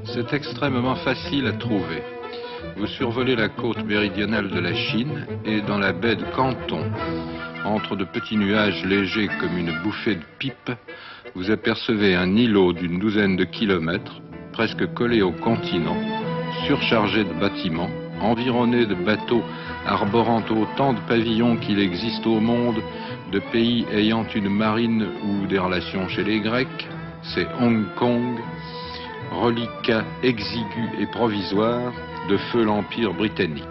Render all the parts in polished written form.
C'est extrêmement facile à trouver. Vous survolez la côte méridionale de la Chine et dans la baie de Canton, entre de petits nuages légers comme une bouffée de pipe, vous apercevez un îlot d'une douzaine de kilomètres, presque collé au continent, surchargé de bâtiments, environné de bateaux arborant autant de pavillons qu'il existe au monde de pays ayant une marine ou des relations chez les Grecs. C'est Hong Kong, reliquat exigu et provisoire de feu l'Empire britannique.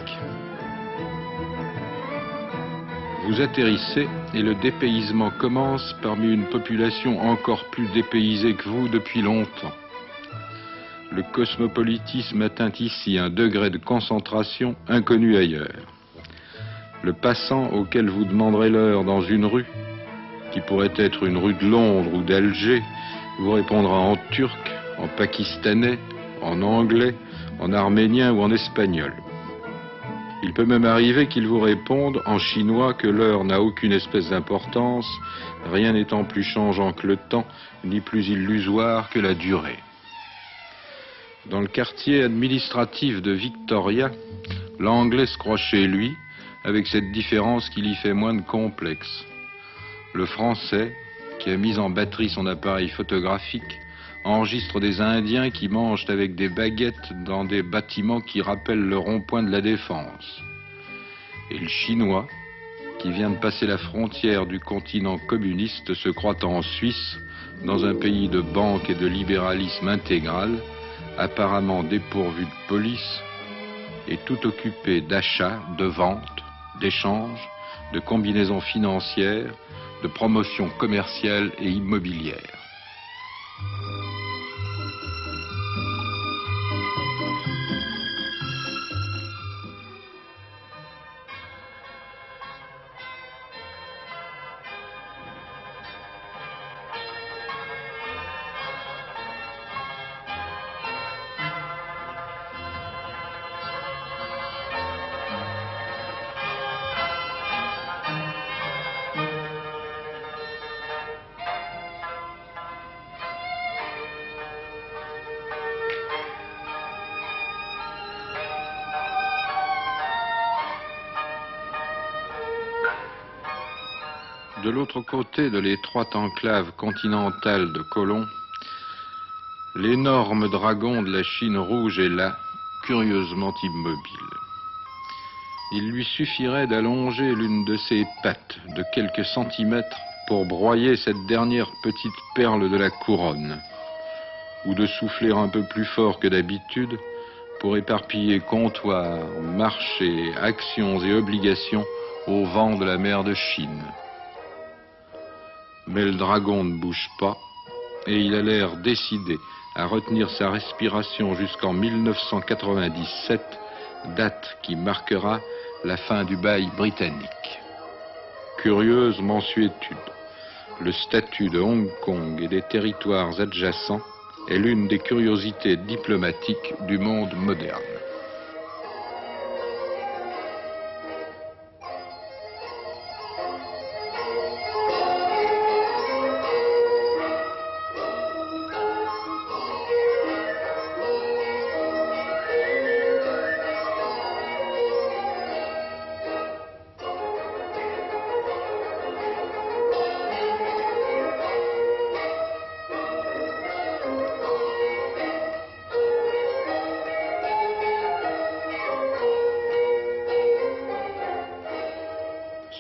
Vous atterrissez et le dépaysement commence parmi une population encore plus dépaysée que vous depuis longtemps. Le cosmopolitisme atteint ici un degré de concentration inconnu ailleurs. Le passant auquel vous demanderez l'heure dans une rue, qui pourrait être une rue de Londres ou d'Alger, vous répondra en turc, en pakistanais, en anglais, en arménien ou en espagnol. Il peut même arriver qu'il vous réponde en chinois que l'heure n'a aucune espèce d'importance, rien n'étant plus changeant que le temps, ni plus illusoire que la durée. Dans le quartier administratif de Victoria, l'anglais se croit chez lui, avec cette différence qui l'y fait moins de complexe. Le français, qui a mis en batterie son appareil photographique, enregistre des Indiens qui mangent avec des baguettes dans des bâtiments qui rappellent le rond-point de la Défense. Et le Chinois, qui vient de passer la frontière du continent communiste, se croit en Suisse, dans un pays de banque et de libéralisme intégral, apparemment dépourvu de police, et tout occupé d'achats, de ventes, d'échanges, de combinaisons financières, de promotions commerciales et immobilières. De l'autre côté de l'étroite enclave continentale de Colomb, l'énorme dragon de la Chine rouge est là, curieusement immobile. Il lui suffirait d'allonger l'une de ses pattes de quelques centimètres pour broyer cette dernière petite perle de la couronne, ou de souffler un peu plus fort que d'habitude pour éparpiller comptoirs, marchés, actions et obligations au vent de la mer de Chine. Mais le dragon ne bouge pas et il a l'air décidé à retenir sa respiration jusqu'en 1997, date qui marquera la fin du bail britannique. Curieuse mansuétude, le statut de Hong Kong et des territoires adjacents est l'une des curiosités diplomatiques du monde moderne.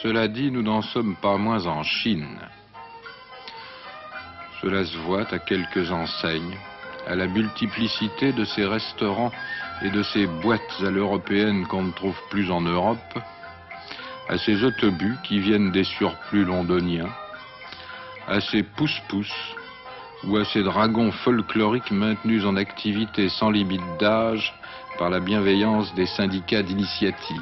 Cela dit, nous n'en sommes pas moins en Chine. Cela se voit à quelques enseignes, à la multiplicité de ces restaurants et de ces boîtes à l'européenne qu'on ne trouve plus en Europe, à ces autobus qui viennent des surplus londoniens, à ces pousse-pousse ou à ces dragons folkloriques maintenus en activité sans limite d'âge par la bienveillance des syndicats d'initiative.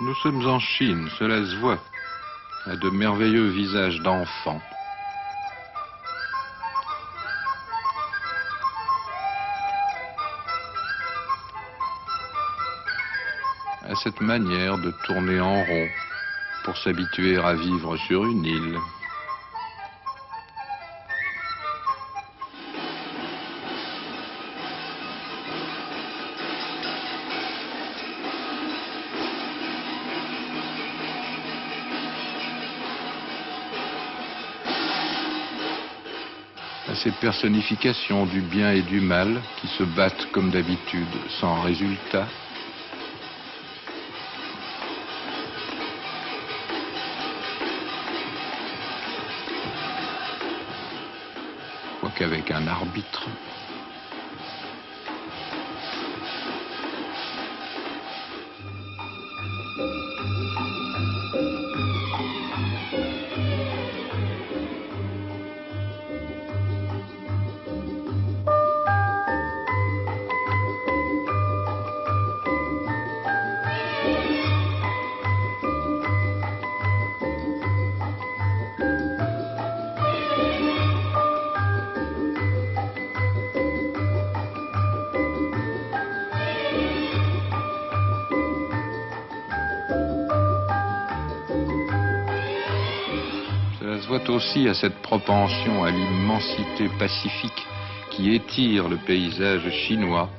Nous sommes en Chine, cela se voit, à de merveilleux visages d'enfants. À cette manière de tourner en rond pour s'habituer à vivre sur une île. À ces personnifications du bien et du mal qui se battent comme d'habitude sans résultat. Quoiqu'avec un arbitre. Cela se voit aussi à cette propension à l'immensité pacifique qui étire le paysage chinois.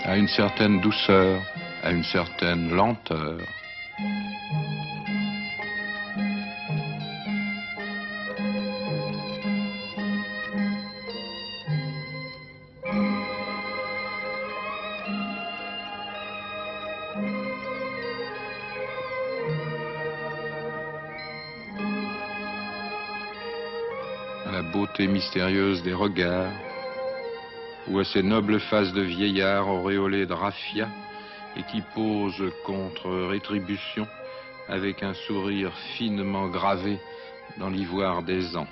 À une certaine douceur, à une certaine lenteur. À la beauté mystérieuse des regards, ou à ces nobles faces de vieillards auréolés de raffia et qui posent contre rétribution avec un sourire finement gravé dans l'ivoire des ans.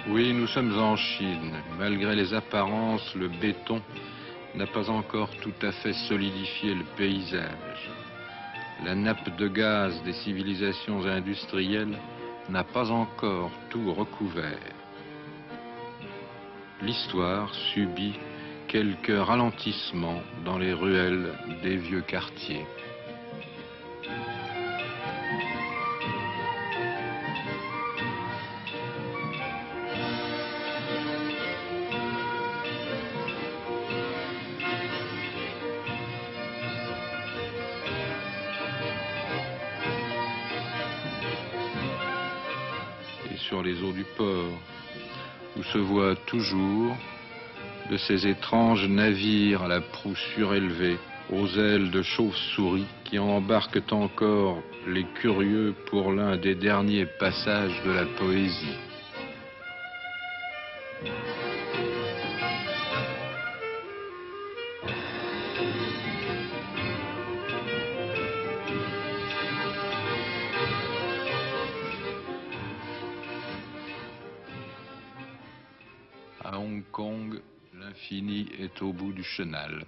Oui, nous sommes en Chine. Malgré les apparences, le béton n'a pas encore tout à fait solidifié le paysage. La nappe de gaz des civilisations industrielles n'a pas encore tout recouvert. L'histoire subit quelques ralentissements dans les ruelles des vieux quartiers. Sur les eaux du port, où se voient toujours de ces étranges navires à la proue surélevée, aux ailes de chauve-souris, qui embarquent encore les curieux pour l'un des derniers passages de la poésie. À Hong Kong, l'infini est au bout du chenal.